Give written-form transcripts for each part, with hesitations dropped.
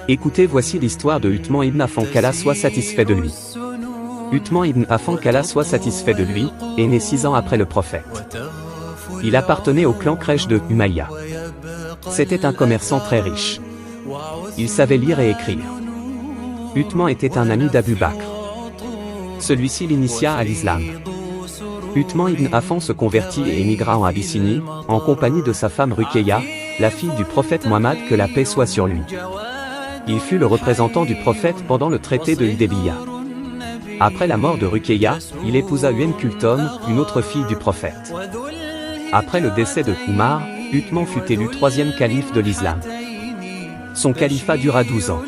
Écoutez, voici l'histoire de Uthman ibn Affan, qu'Allah soit satisfait de lui. Uthman ibn Affan, qu'Allah soit satisfait de lui, est né 6 ans après le prophète. Il appartenait au clan Quraysh de Umayya. C'était un commerçant très riche. Il savait lire et écrire. Uthman était un ami d'Abu Bakr. Celui-ci l'initia à l'islam. Uthman ibn Affan se convertit et émigra en Abyssinie, en compagnie de sa femme Ruqayya, la fille du prophète Muhammad, que la paix soit sur lui. Il fut le représentant du prophète pendant le traité de Hudaybiyah. Après la mort de Ruqayya, il épousa Kulthum, une autre fille du prophète. Après le décès de Umar, Uthman fut élu 3e calife de l'islam. Son califat dura 12 ans.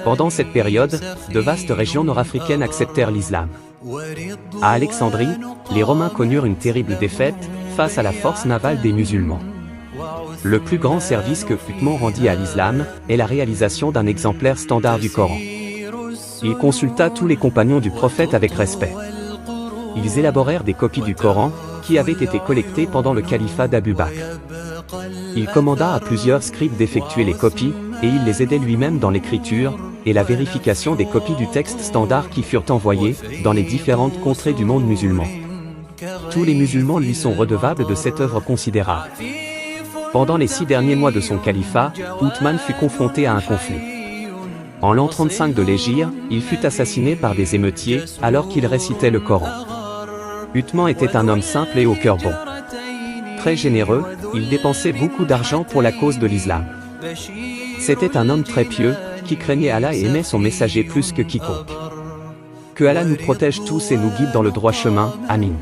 Pendant cette période, de vastes régions nord-africaines acceptèrent l'islam. À Alexandrie, les Romains connurent une terrible défaite face à la force navale des musulmans. Le plus grand service que Uthman rendit à l'islam est la réalisation d'un exemplaire standard du Coran. Il consulta tous les compagnons du prophète avec respect. Ils élaborèrent des copies du Coran, qui avaient été collectées pendant le califat d'Abu Bakr. Il commanda à plusieurs scribes d'effectuer les copies, et il les aidait lui-même dans l'écriture et la vérification des copies du texte standard qui furent envoyées dans les différentes contrées du monde musulman. Tous les musulmans lui sont redevables de cette œuvre considérable. Pendant les 6 derniers mois de son califat, Uthman fut confronté à un conflit. En l'an 35 de l'Hégire, il fut assassiné par des émeutiers alors qu'il récitait le Coran. Uthman était un homme simple et au cœur bon. Très généreux, il dépensait beaucoup d'argent pour la cause de l'islam. C'était un homme très pieux, qui craignait Allah et aimait son messager plus que quiconque. Que Allah nous protège tous et nous guide dans le droit chemin, Amin.